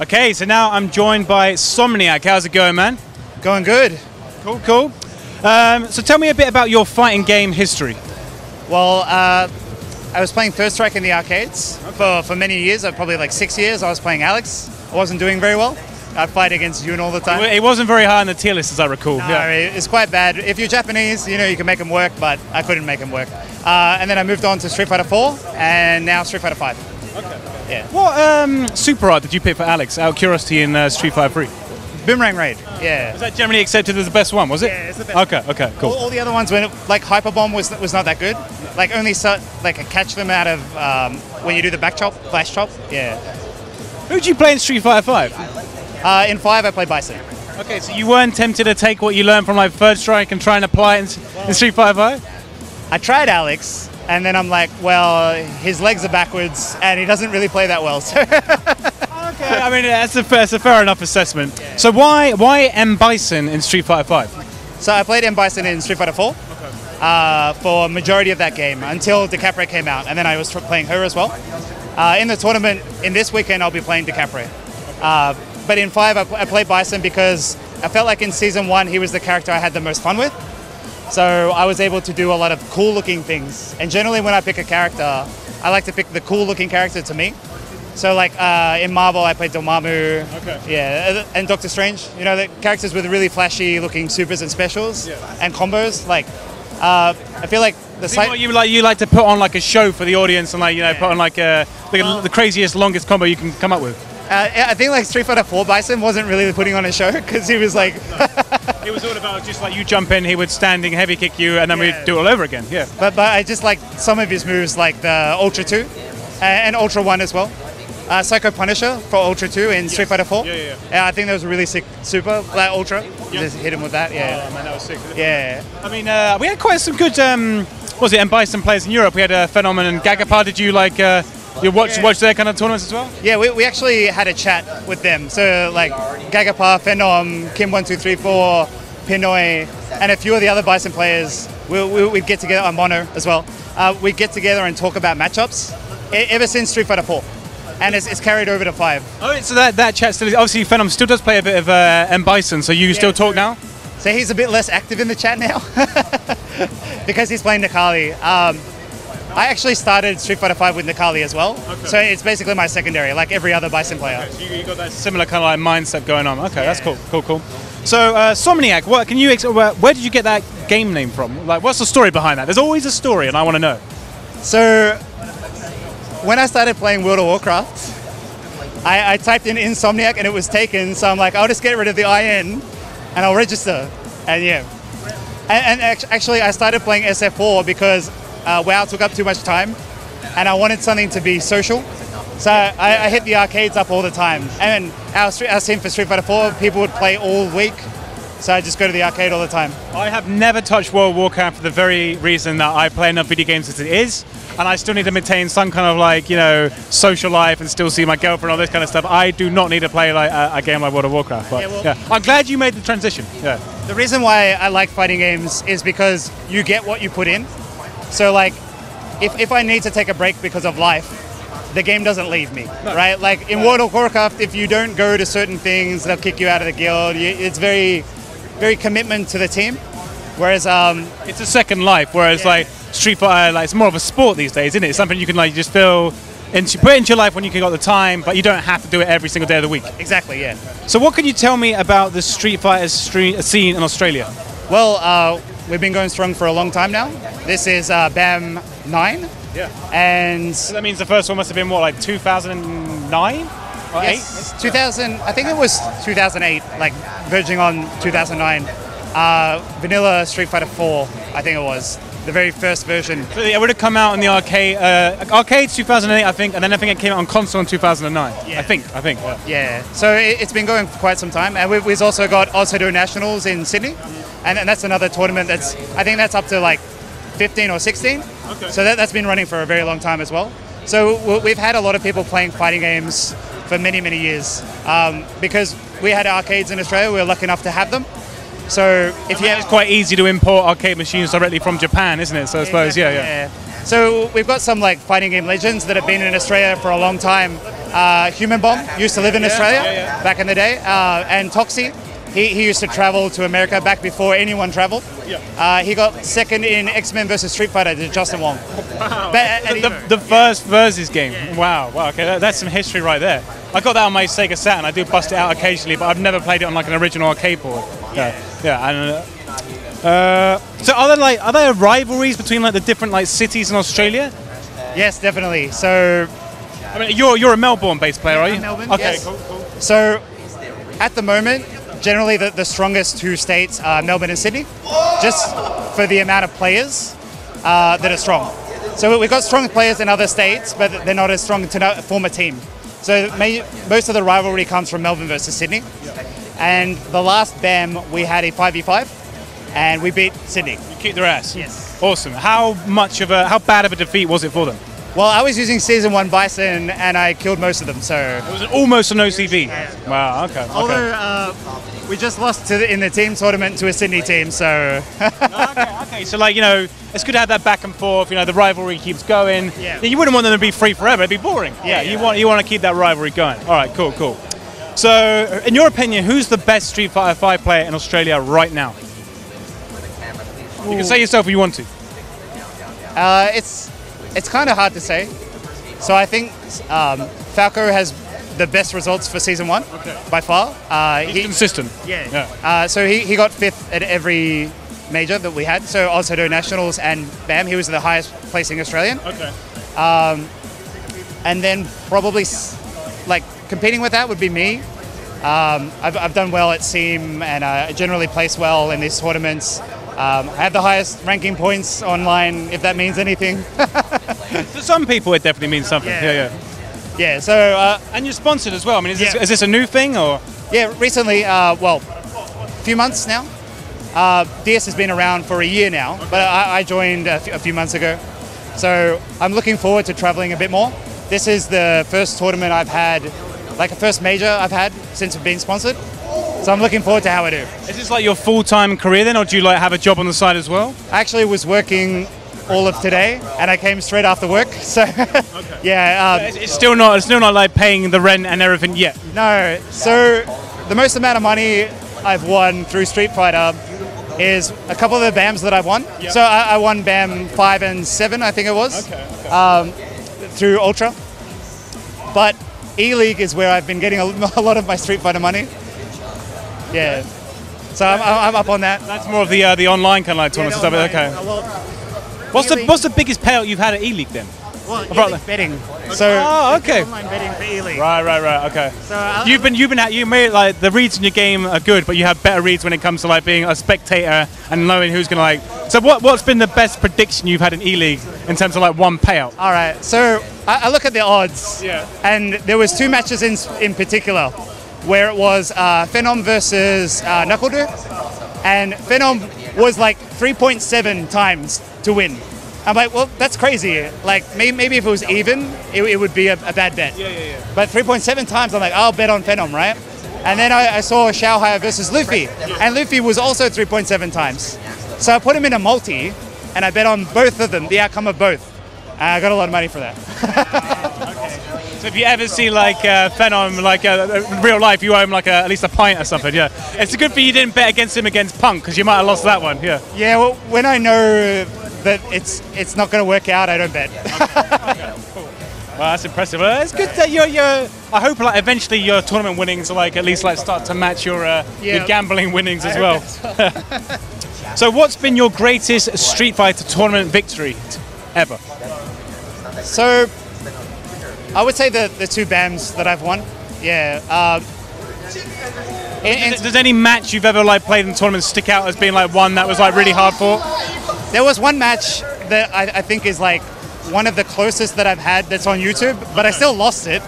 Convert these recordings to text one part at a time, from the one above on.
Okay, so now I'm joined by Somniac. How's it going, man? Going good. Cool, cool. So tell me a bit about your fighting game history. Well, I was playing Third Strike in the arcades for many years. Probably like 6 years. I was playing Alex. I wasn't doing very well. I'd fight against Yoon all the time. It wasn't very high on the tier list, as I recall. No, it's quite bad. If you're Japanese, you can make them work, but I couldn't make them work. And then I moved on to Street Fighter 4, and now Street Fighter 5. Okay. Yeah. What super art did you pick for Alex? Out of curiosity in Street Fighter 3. Boomerang Raid. Yeah. Was that generally accepted as the best one? Was it? Yeah, it's the best. Okay, cool. All the other ones, like Hyper Bomb was not that good. Like only catch them out of when you do the back chop, flash chop. Yeah. Who did you play in Street Fighter 5? In 5, I played Bison. Okay, so you weren't tempted to take what you learned from like Third Strike and try and apply it in Street Fighter 5? I tried Alex, and then I'm like, well, his legs are backwards, and he doesn't really play that well. So. Okay, I mean that's a fair enough assessment. Yeah. So why M Bison in Street Fighter 5? So I played M Bison in Street Fighter 4 for a majority of that game until Decapre came out, and then I was playing her as well. In the tournament in this weekend, I'll be playing Decapre. But in 5, I played Bison because I felt like in Season 1 he was the character I had the most fun with. So I was able to do a lot of cool-looking things. And generally when I pick a character, I like to pick the cool-looking character to me. So like in Marvel, I played Dormammu. Okay. Yeah, and Doctor Strange. The characters with really flashy-looking supers and specials and combos. Like, I feel like you like to put on like a show for the audience and put on like the craziest, longest combo you can come up with. I think like Street Fighter 4 Bison wasn't really putting on a show because he was like. It was all about just like you jump in, he would standing heavy kick you, and then we'd do it all over again. Yeah. But I just like some of his moves, like the Ultra 2 and Ultra 1 as well. Psycho Punisher for Ultra 2 in Street Fighter 4. Yeah. I think that was a really sick super, like Ultra. Just hit him with that. Yeah. Oh man, that was sick. Yeah. I mean, we had quite some good. Was it M Bison players in Europe? We had Phenomen and Gagapar. Did you like? You watch their kind of tournaments as well? Yeah, we actually had a chat with them. So like Gagapar, Phenom, Kim1234, Pinoy, and a few of the other Bison players. We'd get together on Mono as well. We'd get together and talk about matchups ever since Street Fighter 4. And it's carried over to 5. Oh, so that chat still is. Obviously, Phenom still does play a bit of M Bison, so you still talk now? So he's a bit less active in the chat now because he's playing Necalli. I actually started Street Fighter 5 with Necalli as well. Okay. So it's basically my secondary, like every other Bison player. Okay, so you got that similar kind of like mindset going on. Okay, that's cool. So Somniac, where did you get that game name from? Like, what's the story behind that? There's always a story, and I want to know. So when I started playing World of Warcraft, I typed in Insomniac and it was taken. So I'm like, I'll just get rid of the IN and I'll register. And yeah. And actually, I started playing SF4 because WoW took up too much time and I wanted something to be social. So I hit the arcades up all the time. And our team for Street Fighter 4, people would play all week. So I just go to the arcade all the time. I have never touched World of Warcraft for the very reason that I play enough video games as it is, and I still need to maintain some kind of like, social life and still see my girlfriend, all this kind of stuff. I do not need to play like a game like World of Warcraft. But I'm glad you made the transition. Yeah. The reason why I like fighting games is because you get what you put in. So like, if I need to take a break because of life, the game doesn't leave me, right? Like in World of Warcraft, if you don't go to certain things, they'll kick you out of the guild. It's very commitment to the team, whereas it's a second life. Whereas like Street Fighter, like it's more of a sport these days, isn't it? It's something you can like just put into your life when you got the time, but you don't have to do it every single day of the week. Exactly, yeah. So what can you tell me about the Street Fighter scene in Australia? Well, we've been going strong for a long time now. This is BAM 9. Yeah. And so that means the first one must have been what, like 2009? Or yes, 8? 2000. I think it was 2008, like verging on 2009. Vanilla Street Fighter 4, I think it was the very first version. So it would have come out in the arcade. Arcades 2008, I think, and then I think it came out on console in 2009. Yeah. I think. Yeah. So it's been going for quite some time, and we've also got Ozhadou Nationals in Sydney, and that's another tournament I think that's up to like 15 or 16. Okay. So that's been running for a very long time as well. So we've had a lot of people playing fighting games for many, many years. Because we had arcades in Australia, we were lucky enough to have them. So it's quite easy to import arcade machines directly from Japan, isn't it? So I suppose, yeah. So we've got some like fighting game legends that have been in Australia for a long time, Human Bomb used to live in Australia back in the day, and Toxie. He used to travel to America back before anyone traveled. He got second in X-Men versus Street Fighter to Justin Wong. Wow. The first Versus game. Wow. Okay, that's some history right there. I got that on my Sega Saturn. I do bust it out occasionally, but I've never played it on like an original arcade board. And, so are there rivalries between like the different like cities in Australia? Yes, definitely. So, I mean, you're a Melbourne-based player, are you? Melbourne. Okay, Yes. cool. So, at the moment, generally the strongest two states are Melbourne and Sydney, just for the amount of players that are strong. So we've got strong players in other states, but they're not as strong to form a team. So most of the rivalry comes from Melbourne versus Sydney. And the last BAM, we had a 5v5, and we beat Sydney. You kicked their ass. Yes. Awesome. How bad of a defeat was it for them? Well, I was using Season 1 Bison, and I killed most of them, so... It was almost an OCV. Wow, okay. Although we just lost in the team tournament to a Sydney team, so... okay. So, like, you know, it's good to have that back and forth. You know, the rivalry keeps going. Yeah. You wouldn't want them to be free forever. It'd be boring. You want to keep that rivalry going. All right, cool. So, in your opinion, who's the best Street Fighter 5 player in Australia right now? You can say yourself if you want to. It's kind of hard to say. So I think Falco has the best results for Season 1 by far. He's consistent. So he got 5th at every major that we had. So Ozhado Nationals and BAM, he was the highest placing Australian. Okay. And then probably like competing with that would be me. I've done well at SEAM and I generally place well in these tournaments. I have the highest ranking points online, if that means anything. For some people, it definitely means something. Yeah, so... and you're sponsored as well. I mean, is this a new thing, or...? Yeah, recently, a few months now. DS has been around for a year now, but I joined a few months ago. So I'm looking forward to traveling a bit more. This is the first tournament I've had, like a first major I've had since I've been sponsored. So I'm looking forward to how I do. Is this like your full-time career then, or do you like have a job on the side as well? I actually was working all of today, and I came straight after work. So it's still not like paying the rent and everything yet. No. So the most amount of money I've won through Street Fighter is a couple of the BAMs that I've won. Yep. So I won BAM 5 and 7, I think it was, through Ultra. But E-League is where I've been getting a lot of my Street Fighter money. Yeah, so I'm up on that. That's more of the online kind of like tournament stuff. Okay. What's the biggest payout you've had at E-League then? Well, E-League betting. So okay. Online betting for E-League. Right. Okay. So you made like the reads in your game are good, but you have better reads when it comes to like being a spectator and knowing who's gonna like. So what's been the best prediction you've had in E-League in terms of like one payout? All right. So I look at the odds. Yeah. And there was 2 matches in particular, where it was Phenom versus Knuckledo, and Phenom was like 3.7 times to win. I'm like, well, that's crazy. Like, maybe if it was even, it would be a bad bet. Yeah. But 3.7 times, I'm like, I'll bet on Phenom, right? And then I saw Xiaohai versus Luffy, and Luffy was also 3.7 times. So I put him in a multi, and I bet on both of them, the outcome of both. And I got a lot of money for that. So if you ever see like Phenom, like in real life, you owe him like at least a pint or something. Yeah, it's good for you didn't bet against him against Punk because you might have lost that one. Yeah. Yeah. Well, when I know that it's not going to work out, I don't bet. Okay, cool. Well, that's impressive. Well, it's good that you're. I hope like eventually your tournament winnings like at least like start to match your gambling winnings as well. So what's been your greatest Street Fighter tournament victory ever? So I would say the 2 BAMs that I've won. Yeah. Does any match you've ever like played in the tournament stick out as being like one that was like really hard fought? There was one match that I think is like one of the closest that I've had that's on YouTube, but I still lost it.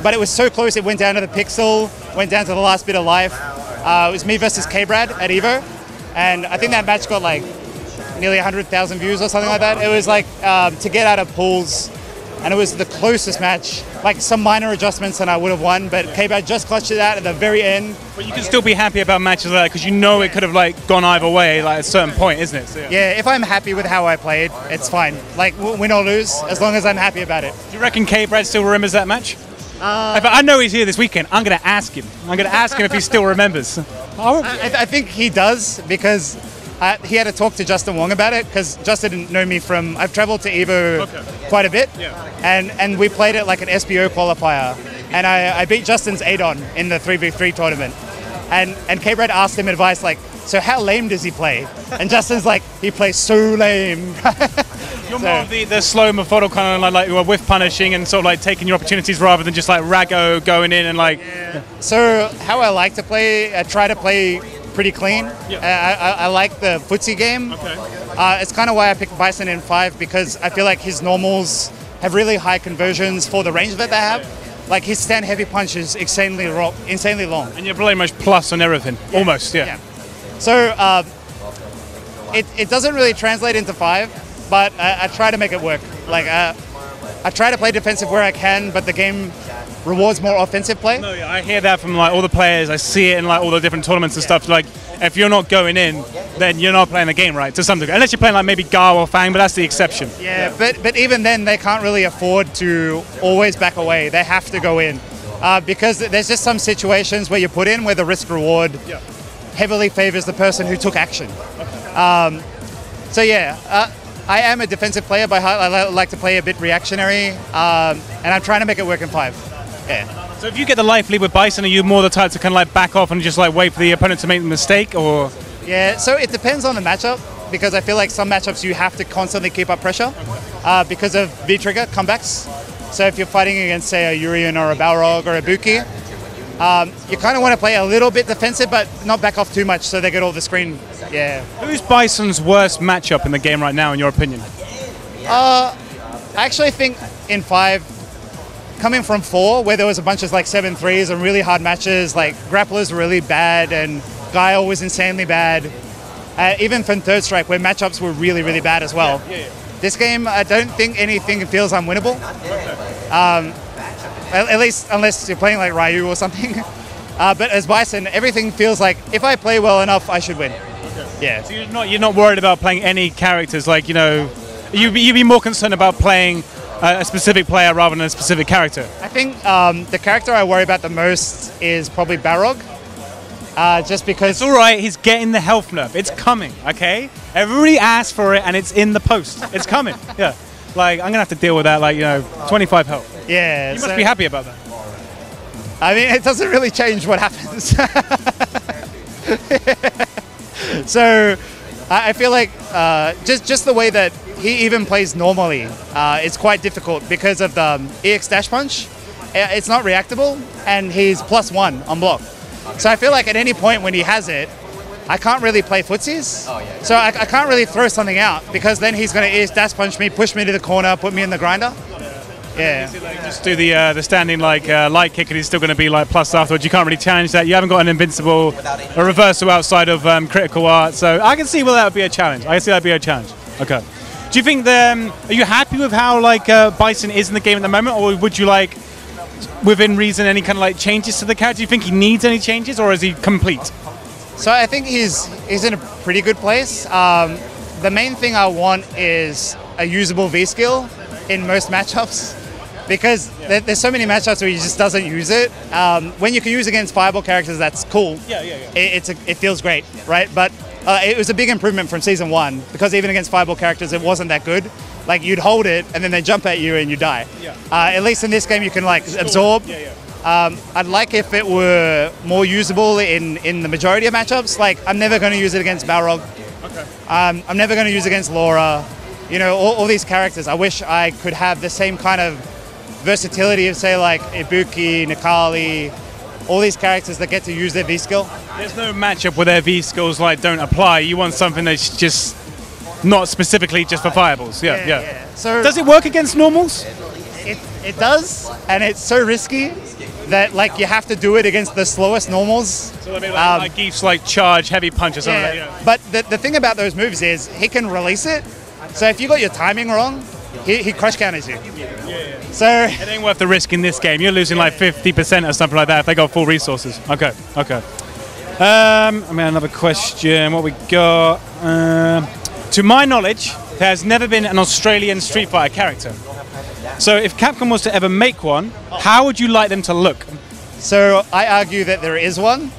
But it was so close, it went down to the pixel, went down to the last bit of life. It was me versus K-Brad at EVO, and I think that match got like nearly 100,000 views or something like that. It was like to get out of pools, and it was the closest match. Like some minor adjustments and I would have won, but K-Brad just clutched it out at the very end. But you can still be happy about matches like that because you know it could have like gone either way like at a certain point, isn't it? So, yeah, if I'm happy with how I played, it's fine. Like win or lose, as long as I'm happy about it. Do you reckon K-Brad still remembers that match? If I know he's here this weekend, I'm going to ask him. I'm going to ask him if he still remembers. I think he does, because he had a talk to Justin Wong about it, because Justin didn't know me from... I've traveled to EVO quite a bit, and we played it like an SBO qualifier, and I beat Justin's Adon in the 3v3 tournament. And K-Bread asked him advice like, so how lame does he play? And Justin's like, he plays so lame. You're more of the slow, methodical kind of like you are whiff punishing and sort of like taking your opportunities rather than just like Rago going in and like... Yeah. So how I like to play, I try to play pretty clean. I like the footsie game. It's kind of why I picked Bison in 5, because I feel like his normals have really high conversions for the range that they have. Like his stand heavy punch is insanely long. And you're pretty much plus on everything, almost, So it doesn't really translate into 5, but I try to make it work. Like I try to play defensive where I can, but the game rewards more offensive play. No, yeah, I hear that from like all the players. I see it in like all the different tournaments and stuff. Like if you're not going in, then you're not playing the game right to some degree. Unless you're playing like maybe Gar or Fang, but that's the exception. Yeah, but even then they can't really afford to always back away. They have to go in because there's just some situations where you put in where the risk reward heavily favors the person who took action. I am a defensive player by heart. I like to play a bit reactionary, and I'm trying to make it work in 5. Yeah. So if you get the life lead with Bison, are you more the type to kind of like back off and just like wait for the opponent to make the mistake, or? Yeah, so it depends on the matchup, because I feel like some matchups you have to constantly keep up pressure because of V-trigger comebacks. So if you're fighting against, say, a Urian or a Balrog or a Buki, you kind of want to play a little bit defensive, but not back off too much so they get all the screen. Yeah. Who's Bison's worst matchup in the game right now, in your opinion? I actually think in 5, coming from 4, where there was a bunch of like 7-3s and really hard matches, like Grapplers were really bad and Guile was insanely bad. Even from Third Strike, where matchups were really, really bad as well. This game, I don't think anything feels unwinnable. At least unless you're playing like Ryu or something. But as Bison, everything feels like if I play well enough, I should win. Yeah. So you're not worried about playing any characters, like, you know, you'd be more concerned about playing a specific player rather than a specific character. I think the character I worry about the most is probably Balrog. Just because... It's alright, he's getting the health nerf. It's coming, okay? Everybody asked for it and it's in the post. It's coming, yeah. Like, I'm going to have to deal with that, like, you know, 25 health. Yeah. You must be happy about that. I mean, it doesn't really change what happens. So, I feel like just the way that he even plays normally is quite difficult because of the EX dash punch. It's not reactable, and he's +1 on block. So I feel like at any point when he has it, I can't really play footsies. So I can't really throw something out, because then he's going to EX dash punch me, push me to the corner, put me in the grinder. Yeah. Just do the standing like light kick, and he's still going to be like plus afterwards. You can't really challenge that. You haven't got an invincible, a reversal outside of critical art. So I can see where that would be a challenge. I can see that would be a challenge. Okay. Do you think are you happy with how like Bison is in the game at the moment, or would you like, within reason, any kind of like changes to the character? Do you think he needs any changes, or is he complete? So I think he's in a pretty good place. The main thing I want is a usable V skill in most matchups, because there's so many matchups where he just doesn't use it. When you can use against fireball characters, that's cool. It feels great, right? But it was a big improvement from Season 1, because even against fireball characters, it wasn't that good. Like, you'd hold it, and then they jump at you, and you die. At least in this game, you can, like, absorb. I'd like if it were more usable in the majority of matchups. Like, I'm never going to use it against Balrog. I'm never going to use it against Laura. You know, all these characters. I wish I could have the same kind of versatility of, say, like Ibuki, Nikali, all these characters that get to use their V-skill. There's no matchup where their V-skills like don't apply. You want something that's just not specifically just for fireballs. Yeah. So does it work against normals? It does, and it's so risky that like you have to do it against the slowest normals. So maybe like Geef's like charge, heavy punch or something. But the thing about those moves is he can release it. So if you got your timing wrong, he crush counters you. So it ain't worth the risk in this game. You're losing like 50% or something like that if they got full resources. Okay. I mean, another question. What we got? To my knowledge, there has never been an Australian Street Fighter character. So if Capcom was to ever make one, how would you like them to look? So I argue that there is one.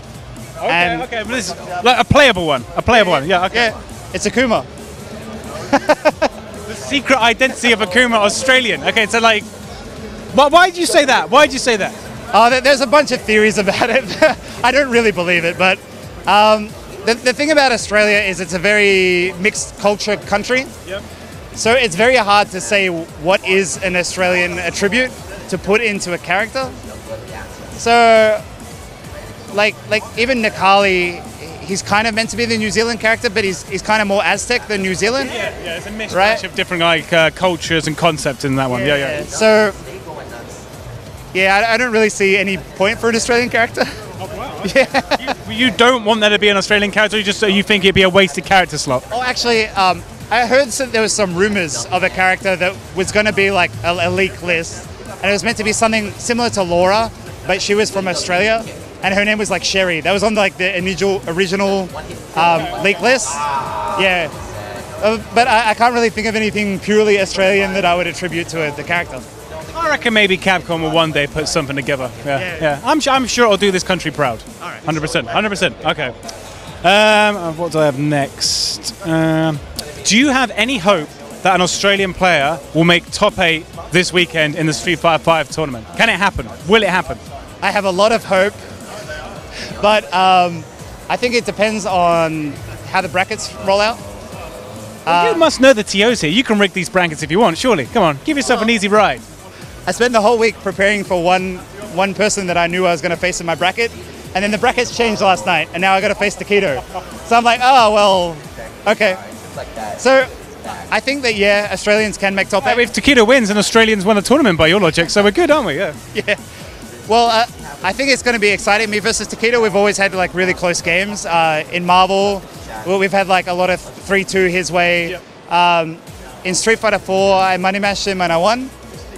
Okay, okay, but this is like a playable one. A playable one, yeah, okay. Yeah, it's Akuma. The secret identity of Akuma Australian. Okay, so like, why did you say that? Why did you say that? There's a bunch of theories about it. I don't really believe it, but the thing about Australia is it's a very mixed culture country. Yep. So it's very hard to say what is an Australian attribute to put into a character. So, like even Nikali, he's kind of meant to be the New Zealand character, but he's kind of more Aztec than New Zealand. Yeah, it's a mishmash right? of different like cultures and concepts in that one. Yeah. So, yeah, I don't really see any point for an Australian character. Oh, wow. Yeah. You don't want there to be an Australian character, you think it'd be a wasted character slot? Oh, actually, I heard there was some rumors of a character that was going to be like a leak list, and it was meant to be something similar to Laura, but she was from Australia, and her name was like Sherry. That was on like the original leak list. Yeah, but I can't really think of anything purely Australian that I would attribute to the character. I reckon maybe Capcom will one day put something together. Yeah. I'm sure it'll do this country proud. All right. 100%. Okay. What do I have next? Do you have any hope that an Australian player will make top 8 this weekend in the Street Fighter 5 tournament? Can it happen? Will it happen? I have a lot of hope, but I think it depends on how the brackets roll out. You must know the TOs here. You can rig these brackets if you want, surely. Come on, give yourself an easy ride. I spent the whole week preparing for one person that I knew I was going to face in my bracket, and then the brackets changed last night, and now I got to face Takedo. So I'm like, oh well, okay. So I think that Australians can make top 8. If Takedo wins, and Australians won the tournament by your logic, so we're good, aren't we? Yeah. Yeah. Well, I think it's going to be exciting. Me versus Takedo, we've always had like really close games. In Marvel, we've had like a lot of 3-2 his way. Yep. In Street Fighter 4, I money mashed him and I won.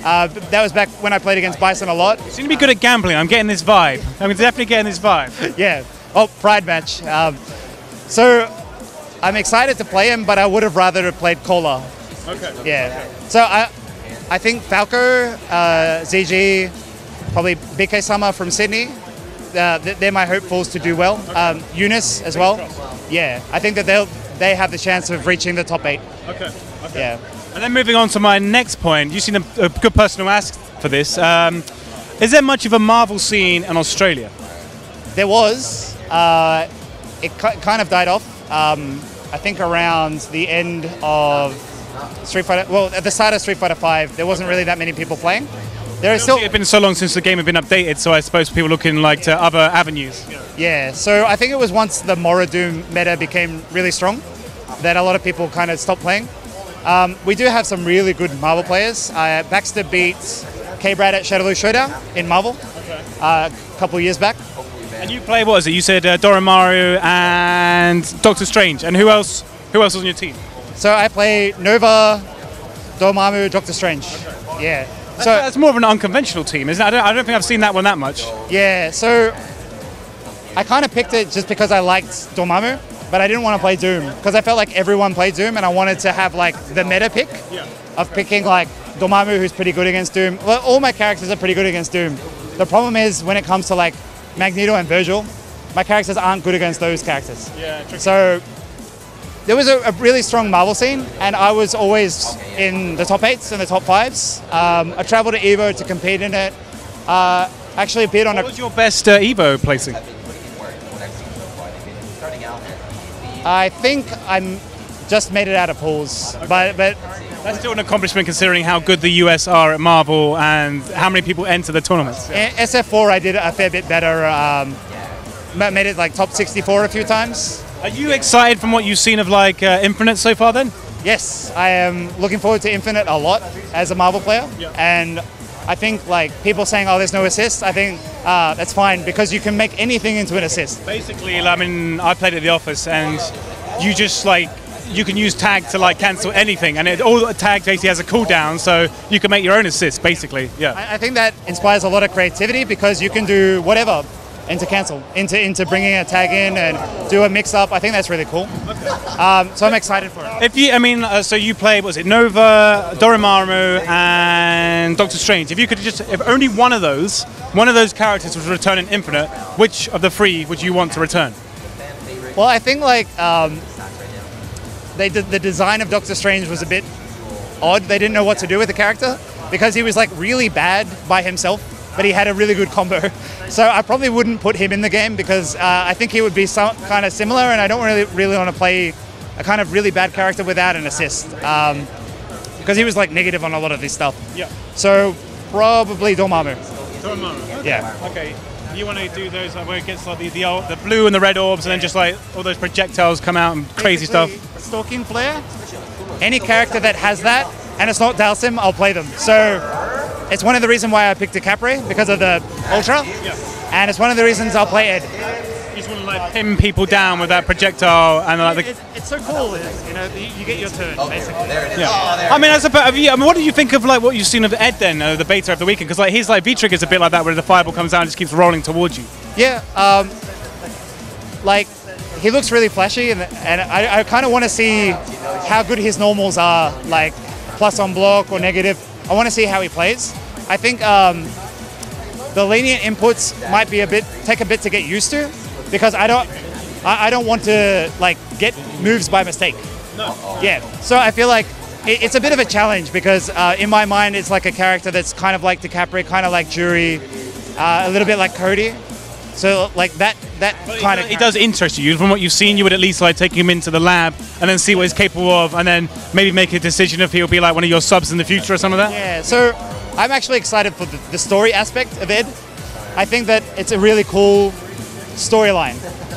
That was back when I played against Bison a lot. You seem to be good at gambling. I'm getting this vibe. I'm definitely getting this vibe. Yeah. Oh, Pride match. So I'm excited to play him, but I would have rather have played Cola. Okay. Yeah. So I think Falco, ZG, probably BK-sama from Sydney. They're my hopefuls to do well. Eunice as well. Yeah. I think that they have the chance of reaching the top 8. Okay. Yeah. And then moving on to my next point, you seem a good person to ask for this. Is there much of a Marvel scene in Australia? There was. It kind of died off. I think around the end of Street Fighter, well, at the start of Street Fighter 5, there wasn't really that many people playing. There is still. It's been so long since the game had been updated, so I suppose people looking like to other avenues. Yeah, so I think it was once the Moradum meta became really strong that a lot of people kind of stopped playing. We do have some really good Marvel players. Baxter beat K-Brad at Shadowloo Showdown in Marvel a couple of years back. And you play, what is it? You said Doromaru and Doctor Strange. And who else was on your team? So I play Nova, Dormammu, Doctor Strange. Okay. Yeah. So that's more of an unconventional team, isn't it? I don't think I've seen that one that much. Yeah, so I kind of picked it just because I liked Dormammu, but I didn't want to play Doom because I felt like everyone played Doom and I wanted to have like the meta pick of picking like Dormammu, who's pretty good against Doom. Well, all my characters are pretty good against Doom. The problem is when it comes to like Magneto and Virgil, my characters aren't good against those characters. Yeah, tricky. So there was a really strong Marvel scene, and I was always in the top 8s and the top 5s. I traveled to EVO to compete in it. Actually appeared on What was your best EVO placing? I think I'm just made it out of pools, but that's still an accomplishment considering how good the US are at Marvel and how many people enter the tournaments. In SF4 I did a fair bit better. Made it like top 64 a few times. Are you excited from what you've seen of like Infinite so far then? Yes, I am looking forward to Infinite a lot as a Marvel player, and I think like people saying, oh, there's no assist, I think that's fine because you can make anything into an assist. Basically, I mean, I played at the office and you just like, you can use tag to like cancel anything, and all the tag basically has a cooldown, so you can make your own assist basically. Yeah. I think that inspires a lot of creativity because you can do whatever. into cancel, into bringing a tag in and do a mix-up. I think that's really cool. So I'm excited for it. If you, I mean, so you played, was it Nova, Dormammu, and Doctor Strange? If you could just, if only one of those characters was return in Infinite, which of the three would you want to return? Well, I think like the design of Doctor Strange was a bit odd. They didn't know what to do with the character because he was like really bad by himself, but he had a really good combo. So I probably wouldn't put him in the game because I think he would be some kind of similar, and I don't really want to play a kind of really bad character without an assist because he was like negative on a lot of this stuff. Yeah. So probably Dormammu. Dormammu. Okay. Yeah. Okay. You want to do those where it gets like the blue and the red orbs, and then just like all those projectiles come out and crazy stuff. Stalking Flare. Any character that has that, and it's not Dhalsim, I'll play them. So it's one of the reasons why I picked Decapre because of the Ultra, and it's one of the reasons I'll play Ed. You just want to like pin people down with that projectile, and like it's so cool. You know, you get your turn basically. Yeah. I mean, what do you think of like what you've seen of Ed then, the beta of the weekend? Because like he's like V-Trigger's a bit like that, where the fireball comes out and just keeps rolling towards you. Yeah. Like he looks really flashy, and I kind of want to see how good his normals are, like plus on block or negative. I want to see how he plays. I think the lenient inputs might be take a bit to get used to, because I don't want to like get moves by mistake. No. Yeah. So I feel like it's a bit of a challenge because in my mind it's like a character that's kind of like Decapre, kind of like Jury, a little bit like Cody. So like that kind of. It does interest you. From what you've seen, you would at least like take him into the lab and then see what he's capable of, and then maybe make a decision if he'll be like one of your subs in the future or something like that. Yeah. So I'm actually excited for the story aspect of Ed. I think that it's a really cool storyline.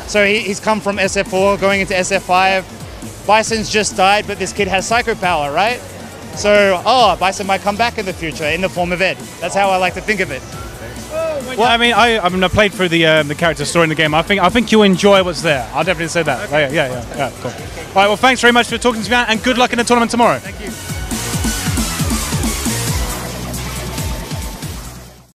So he's come from SF4 going into SF5. Bison's just died, but this kid has psycho power, right? So Bison might come back in the future in the form of Ed. That's how I like to think of it. Well, I mean, I played through the character story in the game. I think you'll enjoy what's there. I'll definitely say that. Okay. Yeah, cool. All right, well, thanks very much for talking to me, and good luck in the tournament tomorrow. Thank you.